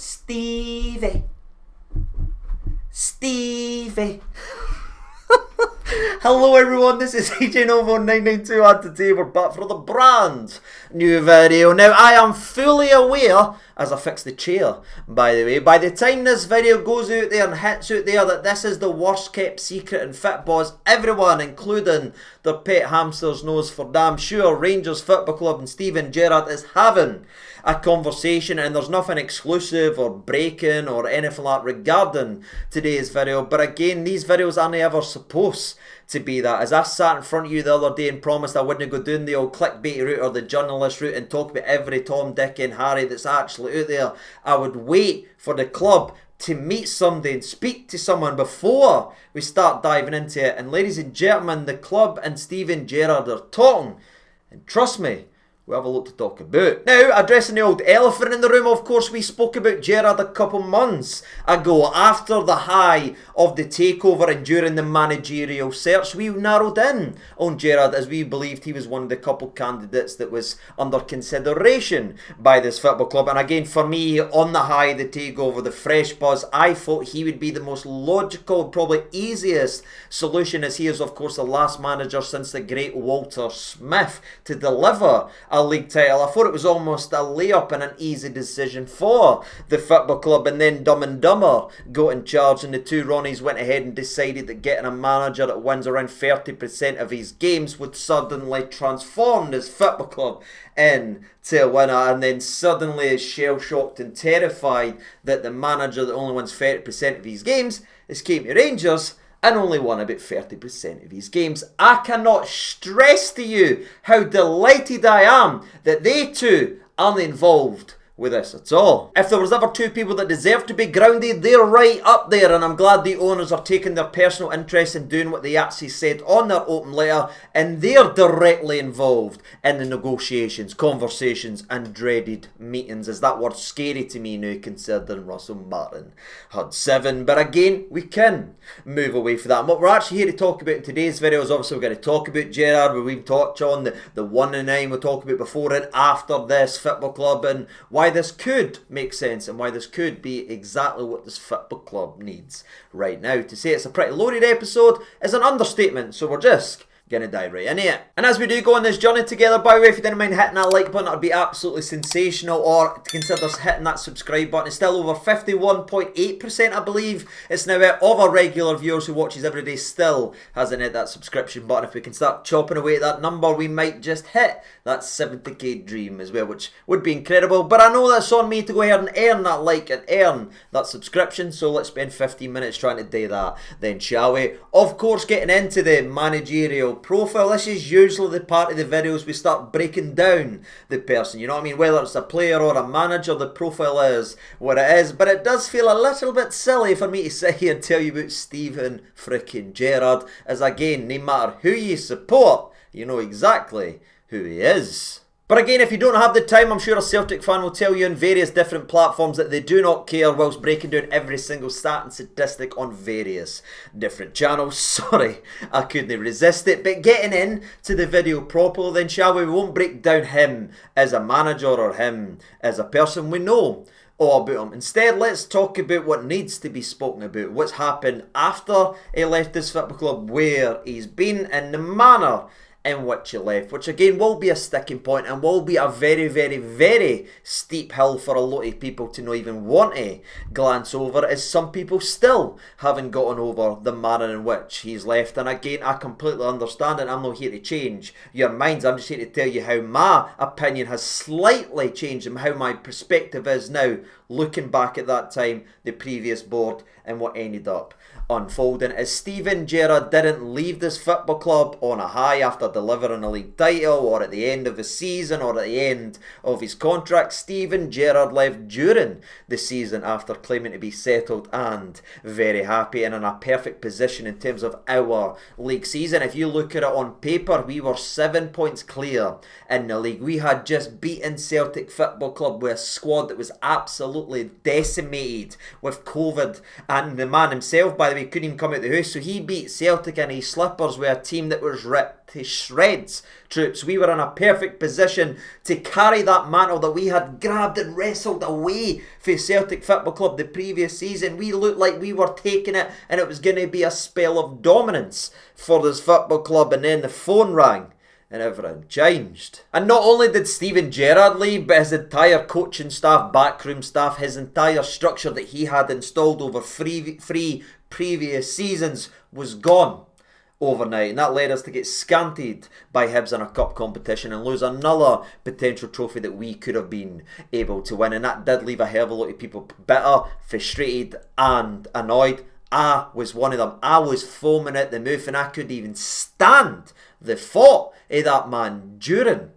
Stevie. Hello everyone, this is AJ Novo 992 and today we're back for the brand new video. Now I am fully aware, as I fix the chair by the way, by the time this video goes out there and hits out there, that this is the worst kept secret in football, as everyone, including their pet hamsters, knows for damn sure. Rangers Football Club and Steven Gerrard is having a conversation, and there's nothing exclusive or breaking or anything like that regarding today's video. But again, these videos aren't ever supposed to be that. As I sat in front of you the other day and promised I wouldn't go down the old clickbait route or the journalist route and talk about every Tom, Dick and Harry that's actually out there, I would wait for the club to meet somebody and speak to someone before we start diving into it. And ladies and gentlemen, the club and Steven Gerrard are talking, and trust me, we have a lot to talk about. Now, addressing the old elephant in the room, of course, we spoke about Gerrard a couple months ago. After the high of the takeover and during the managerial search, we narrowed in on Gerrard as we believed he was one of the couple candidates that was under consideration by this football club. And again, for me, on the high of the takeover, the fresh buzz, I thought he would be the most logical, probably easiest solution, as he is, of course, the last manager since the great Walter Smith to deliver a league title. I thought it was almost a layup and an easy decision for the football club, and then Dumb and Dumber got in charge and the two Ronnies went ahead and decided that getting a manager that wins around 30% of his games would suddenly transform this football club into a winner. And then suddenly is shell-shocked and terrified that the manager that only wins 30% of his games is came to Rangers and only won about 30% of his games. I cannot stress to you how delighted I am that they two aren't involved with this at all. If there was ever two people that deserve to be grounded, they're right up there, and I'm glad the owners are taking their personal interest in doing what they actually said on their open letter, and they're directly involved in the negotiations, conversations and dreaded meetings. Is that word scary to me now, considering Russell Martin had 7? But again, we can move away from that. And what we're actually here to talk about in today's video is obviously we're going to talk about Gerrard, where we've touched on the 1 and 9, we'll talk about before and after this football club, and why this could make sense and why this could be exactly what this football club needs right now. To say it's a pretty loaded episode is an understatement, so we're just gonna dive right into it. And as we do go on this journey together, by the way, if you didn't mind hitting that like button, that would be absolutely sensational, or consider hitting that subscribe button. It's still over 51.8%, I believe it's now out, of our regular viewers who watches every day still hasn't hit that subscription button. If we can start chopping away at that number, we might just hit that 70k dream as well, which would be incredible. But I know that's on me to go ahead and earn that like and earn that subscription, so let's spend 15 minutes trying to do that then, shall we? Of course, getting into the managerial profile. This is usually the part of the videos we start breaking down the person, you know what I mean? Whether it's a player or a manager, the profile is what it is. But it does feel a little bit silly for me to sit here and tell you about Steven frickin' Gerrard, as again, no matter who you support, you know exactly who he is. But again, if you don't have the time, I'm sure a Celtic fan will tell you on various different platforms that they do not care, whilst breaking down every single stat and statistic on various different channels. Sorry, I couldn't resist it. But getting in to the video properly then, shall we? We won't break down him as a manager or him as a person. We know all about him. Instead, let's talk about what needs to be spoken about. What's happened after he left this football club, where he's been, and the manner in which he left, which again will be a sticking point and will be a very, very, very steep hill for a lot of people to not even want to glance over, as some people still haven't gotten over the manner in which he's left. And again, I completely understand, and I'm not here to change your minds. I'm just here to tell you how my opinion has slightly changed and how my perspective is now, looking back at that time, the previous board, and what ended up unfolding. As Steven Gerrard didn't leave this football club on a high after delivering a league title, or at the end of the season, or at the end of his contract. Steven Gerrard left during the season after claiming to be settled and very happy and in a perfect position in terms of our league season. If you look at it on paper, we were 7 points clear in the league. We had just beaten Celtic Football Club with a squad that was absolutely decimated with COVID, and the man himself, by the way, couldn't even come out of the house, so he beat Celtic in his slippers with a team that was ripped to shreds, troops. We were in a perfect position to carry that mantle that we had grabbed and wrestled away for Celtic Football Club the previous season. We looked like we were taking it and it was going to be a spell of dominance for this football club, and then the phone rang and everything changed. And not only did Steven Gerrard leave, but his entire coaching staff, backroom staff, his entire structure that he had installed over three previous seasons was gone overnight. And that led us to get scanted by Hibs in a cup competition and lose another potential trophy that we could have been able to win. And that did leave a hell of a lot of people bitter, frustrated and annoyed. I was one of them. I was foaming at the mouth and I couldn't even stand the thought of that man during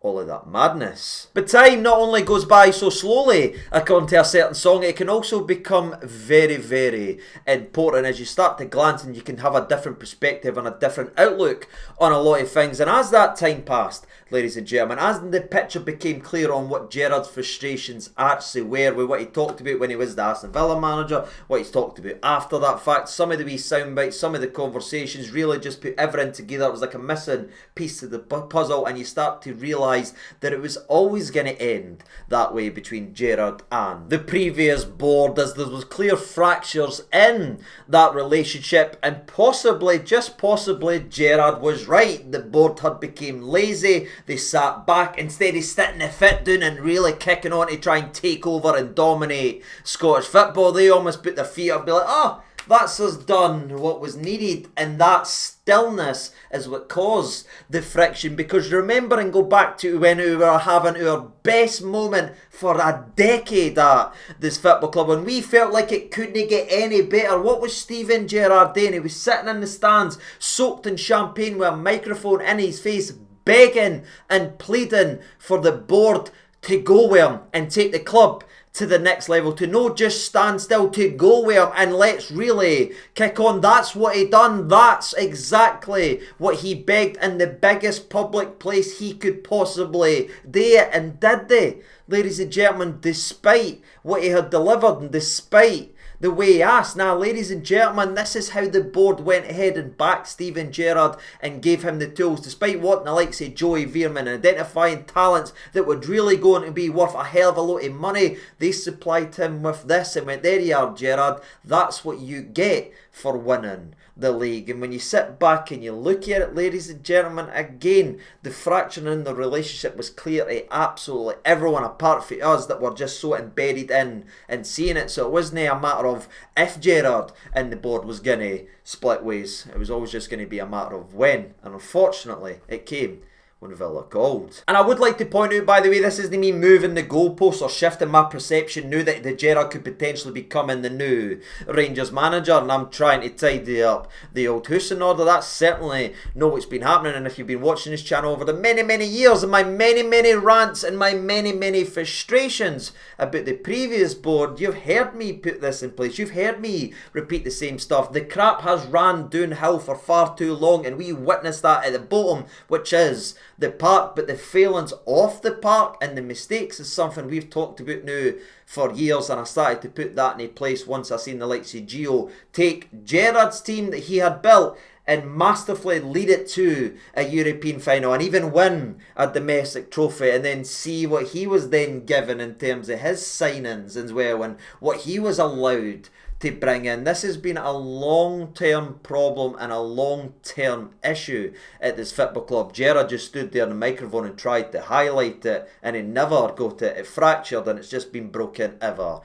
all of that madness. But time not only goes by so slowly, according to a certain song, it can also become very, very important as you start to glance and you can have a different perspective and a different outlook on a lot of things. And as that time passed, ladies and gentlemen, as the picture became clear on what Gerrard's frustrations actually were with what he talked about when he was the Aston Villa manager, what he's talked about after that fact, some of the wee sound bites, some of the conversations really just put everything together. It was like a missing piece to the puzzle, and you start to realise that it was always going to end that way between Gerrard and the previous board, as there was clear fractures in that relationship, and possibly, just possibly, Gerrard was right. The board had become lazy. They sat back instead of sitting their foot down and really kicking on to try and take over and dominate Scottish football. They almost put their feet up and be like, oh, that's us done what was needed. And that stillness is what caused the friction, because remember and go back to when we were having our best moment for a decade at this football club, when we felt like it couldn't get any better. What was Steven Gerrard doing? He was sitting in the stands soaked in champagne with a microphone in his face, begging and pleading for the board to go with him and take the club to the next level, to not just stand still, to go with him and let's really kick on. That's what he done. That's exactly what he begged in the biggest public place he could possibly do it, and did they, ladies and gentlemen, despite what he had delivered and despite the way he asked. Now, ladies and gentlemen, this is how the board went ahead and backed Steven Gerrard and gave him the tools, despite wanting the likes of Joey Veerman and identifying talents that would really going to be worth a hell of a lot of money. They supplied him with this and went, there you are, Gerrard, that's what you get for winning the league. And when you sit back and you look at it, ladies and gentlemen, again, the fracture in the relationship was clear to absolutely everyone apart from us that were just so embedded in and seeing it. So it wasn't a matter of if Gerrard and the board was going to split ways. It was always just going to be a matter of when. And unfortunately, it came when Villa called. And I would like to point out, by the way, this isn't me moving the goalposts or shifting my perception now that the Gerrard could potentially become the new Rangers manager, and I'm trying to tidy up the old house in order. That's certainly not what's been happening. And if you've been watching this channel over the many years and my many rants and my many frustrations about the previous board, you've heard me put this in place. You've heard me repeat the same stuff. The crap has ran downhill for far too long, and we witnessed that at the bottom, which is the park. But the failings off the park and the mistakes is something we've talked about now for years, and I started to put that in place once I seen the likes of Gio take Gerrard's team that he had built and masterfully lead it to a European final and even win a domestic trophy, and then see what he was then given in terms of his signings as well and what he was allowed to bring in. This has been a long-term problem and a long-term issue at this football club. Gerrard just stood there on the microphone and tried to highlight it, and he never got it. It fractured, and it's just been broken ever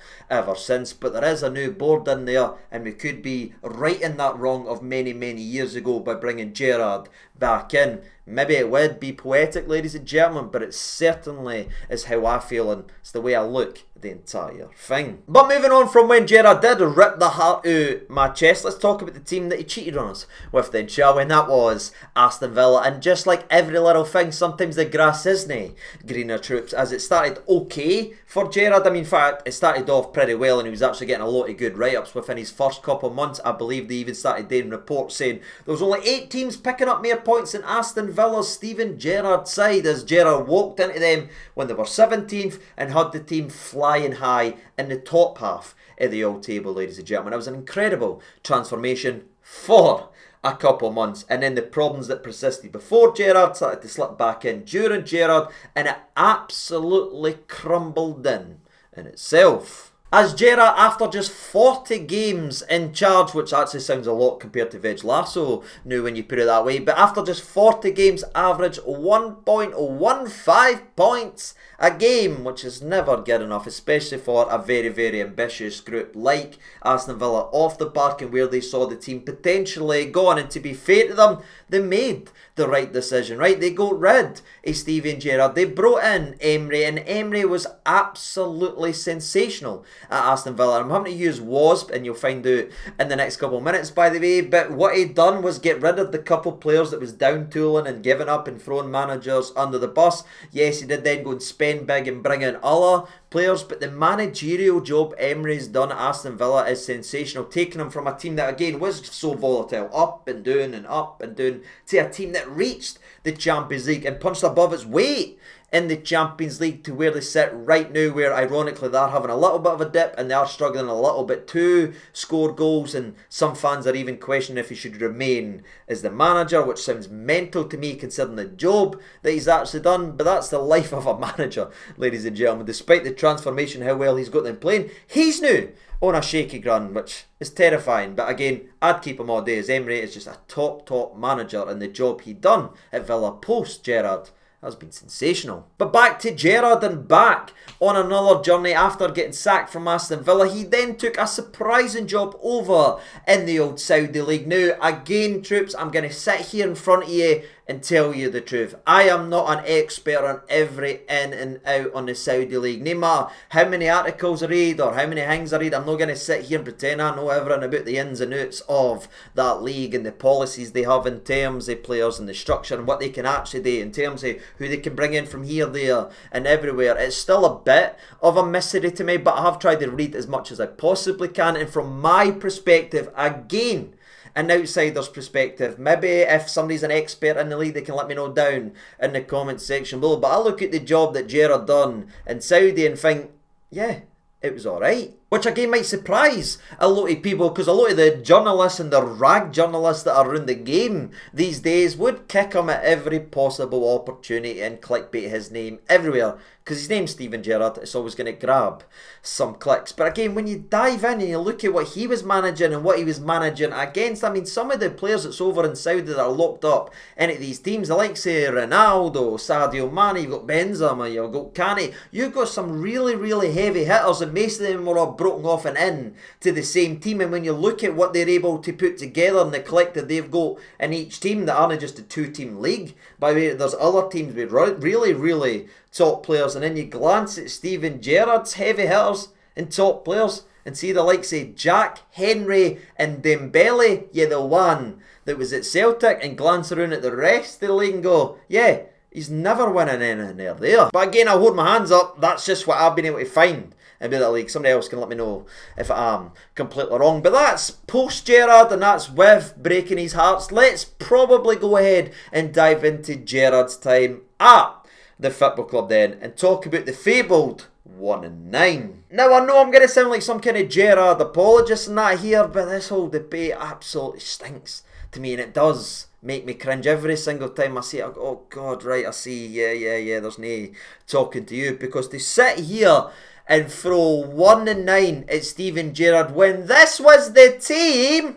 since. But there is a new board in there, and we could be righting that wrong of many years ago by bringing Gerrard back in. Maybe it would be poetic, ladies and gentlemen, but it certainly is how I feel, and it's the way I look at the entire thing. But moving on from when Gerrard did rip the heart out my chest, let's talk about the team that he cheated on us with then, shall we? And that was Aston Villa. And just like every little thing, sometimes the grass isn't greener, troops, as it started okay for Gerrard. I mean, in fact, it started off pretty well, and he was actually getting a lot of good write-ups within his first couple of months. I believe they even started doing reports saying there was only 8 teams picking up more points than Aston Villa's Steven Gerrard side, as Gerrard walked into them when they were 17th and had the team flying high in the top half of the old table, ladies and gentlemen. It was an incredible transformation for a couple months, and then the problems that persisted before Gerrard started to slip back in during Gerrard, and it absolutely crumbled in itself. As Gerrard, after just 40 games in charge, which actually sounds a lot compared to Veg Lasso now when you put it that way, but after just 40 games, averaged 1.15 points a game, which is never good enough, especially for a very, very ambitious group like Aston Villa off the park and where they saw the team potentially going. And to be fair to them, they made the right decision, right? They got rid of Steven Gerrard. They brought in Emery, and Emery was absolutely sensational at Aston Villa. I'm having to use wasp, and you'll find out in the next couple of minutes, by the way. But what he'd done was get rid of the couple of players that was down tooling and giving up and throwing managers under the bus. Yes, he did then go and spend big and bring in other players, but the managerial job Emery's done at Aston Villa is sensational, taking him from a team that again was so volatile, up and down and up and down, to a team that reached the Champions League and punched above its weight in the Champions League to where they sit right now, where ironically they're having a little bit of a dip and they are struggling a little bit to score goals, and some fans are even questioning if he should remain as the manager, which sounds mental to me considering the job that he's actually done. But that's the life of a manager, ladies and gentlemen. Despite the transformation, how well he's got them playing, he's new on a shaky ground, which is terrifying. But again, I'd keep him all day, as Emery is just a top manager, and the job he done at Villa post Gerrard has been sensational. But back to Gerrard, and back on another journey after getting sacked from Aston Villa. He then took a surprising job over in the old Saudi League. Now, again, troops, I'm going to sit here in front of you and tell you the truth. I am not an expert on every in and out on the Saudi League. No matter how many articles I read or how many things I read, I'm not going to sit here and pretend I know everything about the ins and outs of that league and the policies they have in terms of players and the structure and what they can actually do in terms of who they can bring in from here, there and everywhere. It's still a bit of a mystery to me, but I have tried to read as much as I possibly can, and from my perspective, again, an outsider's perspective. Maybe if somebody's an expert in the league, they can let me know down in the comment section below. But I look at the job that Gerrard done in Saudi and think, yeah, it was alright. Which again might surprise a lot of people, because a lot of the journalists and the rag journalists that are in the game these days would kick him at every possible opportunity and clickbait his name everywhere, because his name's Steven Gerrard. It's always going to grab some clicks. But again, when you dive in and you look at what he was managing and what he was managing against, I mean, some of the players that's over in Saudi that are locked up into these teams, the likes of Ronaldo, Sadio Mane, you've got Benzema, you've got Kane, you've got some really, really heavy hitters, and most of them were all broken off and in to the same team. And when you look at what they're able to put together and the collective they've got in each team that aren't just a two-team league, by the way, there's other teams with really, really top players, and then you glance at Steven Gerrard's heavy hitters and top players and see the likes of Jack, Henry and Dembele, yeah, the one that was at Celtic, and glance around at the rest of the league and go, yeah, he's never winning anything there. But again, I'll hold my hands up, that's just what I've been able to find about that league. Somebody else can let me know if I'm completely wrong. But that's post Gerrard, and that's with breaking his hearts. Let's probably go ahead and dive into Gerrard's time at the football club then, and talk about the fabled 1-9. Now, I know I'm going to sound like some kind of Gerrard apologist and that here, but this whole debate absolutely stinks to me, and it does make me cringe every single time I see it. I go, oh God, right, I see, yeah, there's no talking to you, because they sit here and throw 1-9 at Steven Gerrard when this was the team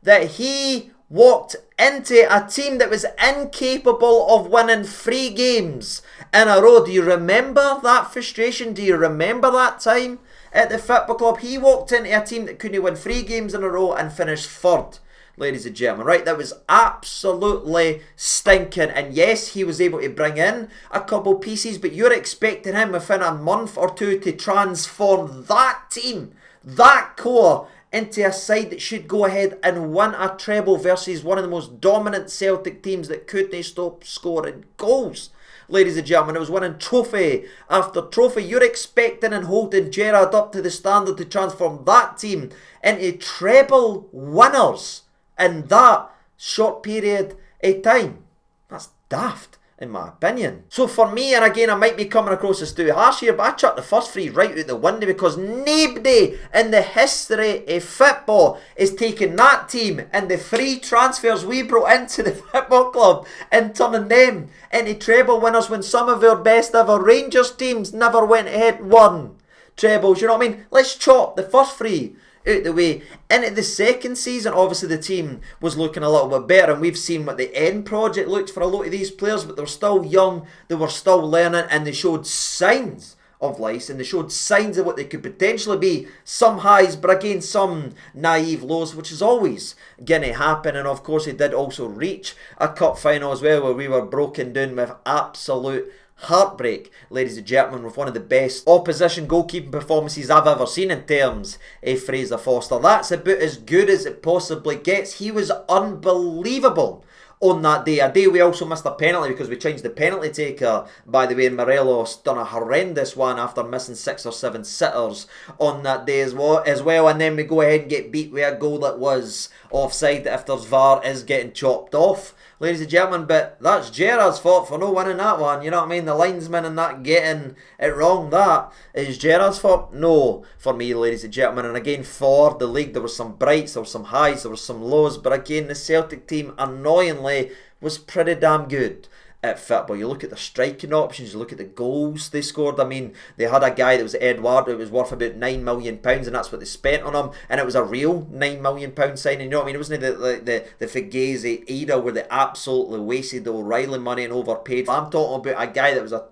that he walked into, a team that was incapable of winning 3 games in a row. Do you remember that frustration? Do you remember that time at the football club? He walked into a team that couldn't win 3 games in a row and finished 3rd, ladies and gentlemen, right? That was absolutely stinking. And yes, he was able to bring in a couple pieces, but you're expecting him within a month or two to transform that team, that core, into a side that should go ahead and win a treble versus one of the most dominant Celtic teams that couldn't stop scoring goals. Ladies and gentlemen, it was winning trophy after trophy. You're expecting and holding Gerrard up to the standard to transform that team into treble winners in that short period of time. That's daft, in my opinion. So for me, and again I might be coming across as too harsh here, but I chucked the first three right out the window because nobody in the history of football is taking that team and the three transfers we brought into the football club and turning them into treble winners when some of our best ever Rangers teams never went ahead and won trebles. You know what I mean? Let's chop the first three out the way. Into the second season, obviously the team was looking a little bit better, and we've seen what the end project looked for a lot of these players, but they were still young, they were still learning, and they showed signs of life, and they showed signs of what they could potentially be. Some highs, but again some naive lows, which is always going to happen. And of course he did also reach a cup final as well, where we were broken down with absolute heartbreak, ladies and gentlemen, with one of the best opposition goalkeeping performances I've ever seen in terms of Fraser Forster. That's about as good as it possibly gets. He was unbelievable on that day. A day we also missed a penalty because we changed the penalty taker, by the way, and Morelos done a horrendous one after missing 6 or 7 sitters on that day as well, and then we go ahead and get beat with a goal that was offside, that if there's VAR is getting chopped off, ladies and gentlemen. But that's Gerrard's fault for no winning that one, you know what I mean? The linesman and that getting it wrong, that is Gerrard's fault? No, for me, ladies and gentlemen. And again, for the league, there were some brights, there were some highs, there were some lows, but again, the Celtic team, annoyingly, was pretty damn good at football. You look at the striking options, you look at the goals they scored. I mean, they had a guy that was Edward, it was worth about £9 million, and that's what they spent on him, and it was a real £9 million signing, you know what I mean? It wasn't the Fugazi era where they absolutely wasted the O'Reilly money and overpaid. I'm talking about a guy that was a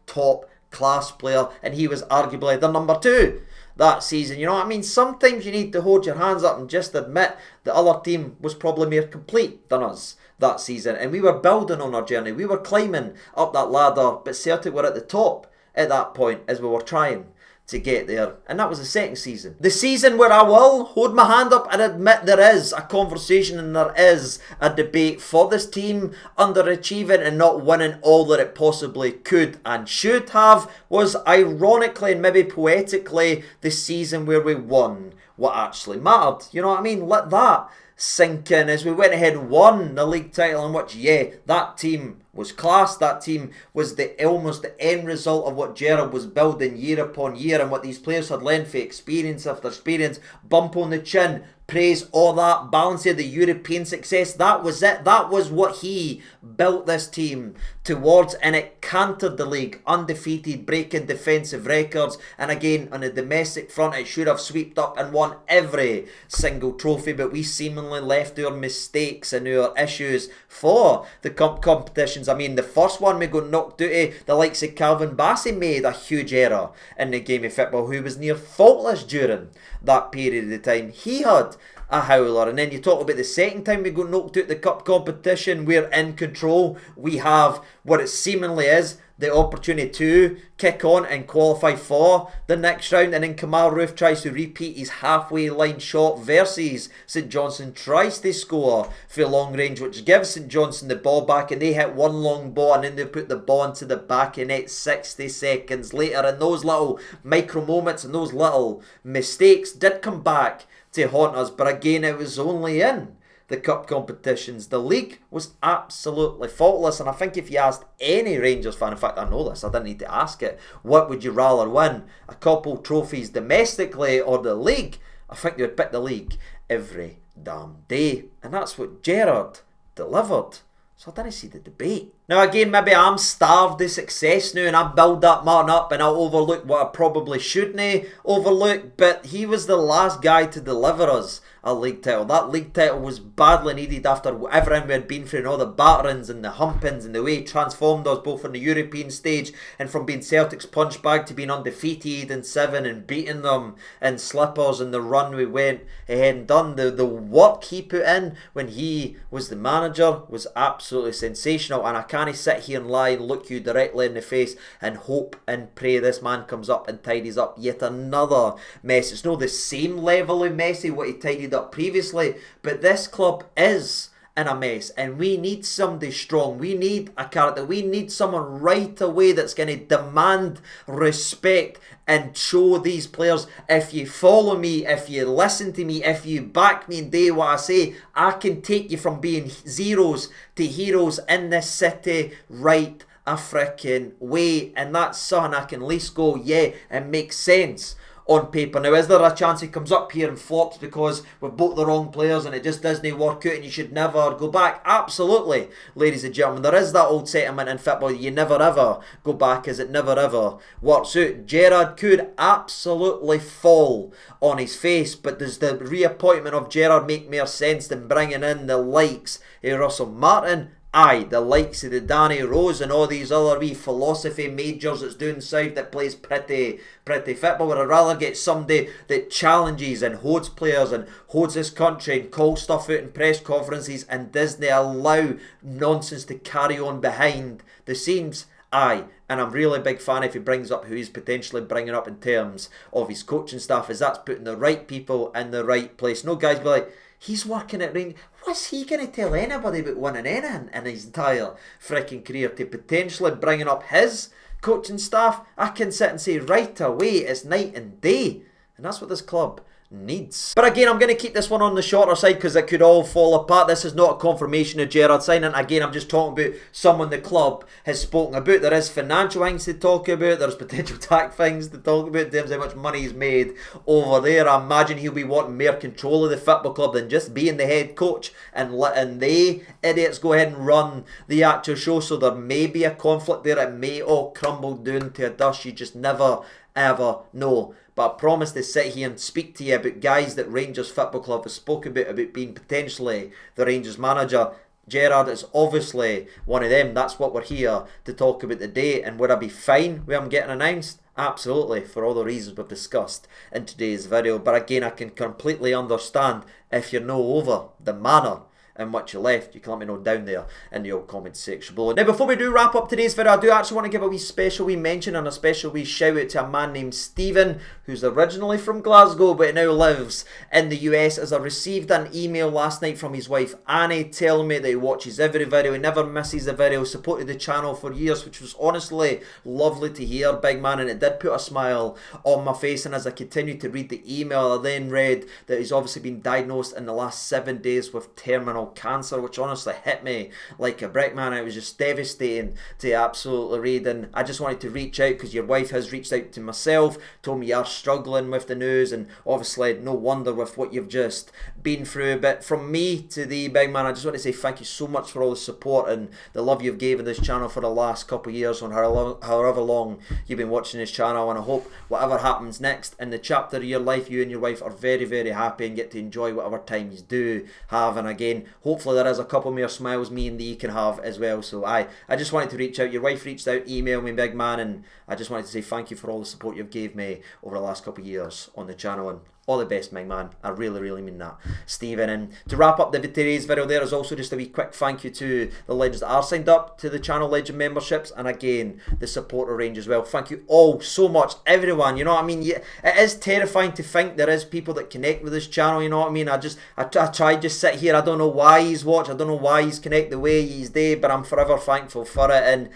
top class player, and he was arguably the number 2 that season. You know what I mean? Sometimes you need to hold your hands up and just admit the other team was probably more complete than us that season, and we were building on our journey, we were climbing up that ladder, but Celtic were at the top at that point as we were trying to get there. And that was the second season, the season where I will hold my hand up and admit there is a conversation and there is a debate for this team underachieving and not winning all that it possibly could and should have. Was ironically and maybe poetically the season where we won what actually mattered. You know what I mean? Let that sink in as we went ahead and won the league title, in which, yeah, that team was class. That team was almost the end result of what Gerrard was building year upon year, and what these players had learned for experience after experience. Bump on the chin, praise, all that, balance of the European success. That was it. That was what he built this team towards, and it cantered the league undefeated, breaking defensive records. And again, on the domestic front, it should have swept up and won every single trophy, but we seemingly left our mistakes and our issues for the competitions. I mean, the first one we got knocked out of, the likes of Calvin Bassey made a huge error in the game of football, who was near faultless during that period of the time. He had a howler. And then you talk about the second time we got knocked out the cup competition, we're in control, we have what it seemingly is the opportunity to kick on and qualify for the next round, and then Kamal Roof tries to repeat his halfway line shot versus St Johnstone, tries to score for long range, which gives St Johnstone the ball back, and they hit one long ball, and then they put the ball into the back of net 60 seconds later. And those little micro moments and those little mistakes did come back to haunt us, but again, it was only in the cup competitions. The league was absolutely faultless, and I think if you asked any Rangers fan, in fact I know this, I didn't need to ask it, what would you rather win, a couple trophies domestically or the league, I think they would pick the league every damn day. And that's what Gerrard delivered. So I didn't see the debate. Now again, maybe I'm starved of success now and I build that man up and I'll overlook what I probably shouldn't overlook, but he was the last guy to deliver us a league title. That league title was badly needed after everything we had been through and all the batterings and the humpings and the way he transformed us both on the European stage and from being Celtic's punch bag to being undefeated in 7 and beating them in slippers, and the run we went ahead and done. The work he put in when he was the manager was absolutely sensational, and I can't sit here and lie and look you directly in the face and hope and pray this man comes up and tidies up yet another mess. It's not the same level of messy what he tidied up previously, but this club is in a mess, and we need somebody strong. We need a character. We need someone right away that's going to demand respect and show these players, if you follow me, if you listen to me, if you back me and do what I say, I can take you from being zeros to heroes in this city right a freaking way. And that's something I can at least go, yeah, it makes sense on paper. Now, is there a chance he comes up here and flops because we've bought the wrong players and it just doesn't work out and you should never go back? Absolutely, ladies and gentlemen. There is that old sentiment in football, you never ever go back as it never ever works out. Gerrard could absolutely fall on his face, but does the reappointment of Gerrard make more sense than bringing in the likes of Russell Martin? Aye, the likes of the Danny Rose and all these other wee philosophy majors that's doing south that plays pretty football. Would I rather get somebody that challenges and holds players and holds this country and calls stuff out in press conferences and doesn't allow nonsense to carry on behind the scenes? Aye, and I'm really a big fan if he brings up who he's potentially bringing up in terms of his coaching staff, as that's putting the right people in the right place. No guys be like, he's working at Rangers. What's he going to tell anybody about winning anything in his entire freaking career? To potentially bringing up his coaching staff, I can sit and say right away it's night and day. And that's what this club needs. But again, I'm going to keep this one on the shorter side because it could all fall apart. This is not a confirmation of Gerrard signing. Again, I'm just talking about someone the club has spoken about. There is financial things to talk about. There's potential tax things to talk about in terms of how much money he's made over there. I imagine he'll be wanting more control of the football club than just being the head coach and letting the idiots go ahead and run the actual show. So there may be a conflict there. It may all crumble down to a dust. You just never ever know. But I promise to sit here and speak to you about guys that Rangers Football Club have spoken about being potentially the Rangers manager. Gerrard is obviously one of them. That's what we're here to talk about today. And would I be fine with him getting announced? Absolutely, for all the reasons we've discussed in today's video. But again, I can completely understand if you're no over the manner in which you left. You can let me know down there in the old comment section below. Now, before we do wrap up today's video, I do actually want to give a special mention and a special shout out to a man named Stephen, who's originally from Glasgow but now lives in the US, as I received an email last night from his wife Annie telling me that he watches every video, he never misses a video, supported the channel for years, which was honestly lovely to hear, big man, and it did put a smile on my face. And as I continued to read the email, I then read that he's obviously been diagnosed in the last 7 days with terminal cancer, which honestly hit me like a brick, man. It was just devastating to absolutely read, and I just wanted to reach out because your wife has reached out to myself, told me you're struggling with the news, and obviously no wonder with what you've just been through. But from me to the big man, I just want to say thank you so much for all the support and the love you've given this channel for the last couple of years, on however long you've been watching this channel. And I hope whatever happens next in the chapter of your life, you and your wife are very, very happy and get to enjoy whatever time you do have. And again, hopefully there is a couple more smiles me and thee can have as well. So I just wanted to reach out. Your wife reached out, emailed me, big man, and I just wanted to say thank you for all the support you've gave me over the last couple of years on the channel, and all the best, big man. I really, really mean that, Stephen. And to wrap up today's video, there is also just a wee quick thank you to the legends that are signed up to the channel legend memberships, and again the supporter range as well. Thank you all so much, everyone. You know what I mean? It is terrifying to think there is people that connect with this channel. You know what I mean? I try just sit here. I don't know why he's watch. I don't know why he's connect the way he's there, but I'm forever thankful for it. And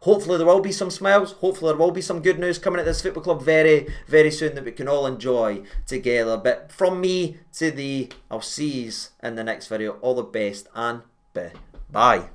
hopefully there will be some smiles. Hopefully there will be some good news coming at this football club very, very soon that we can all enjoy together. But from me to thee, I'll see you in the next video. All the best and bye.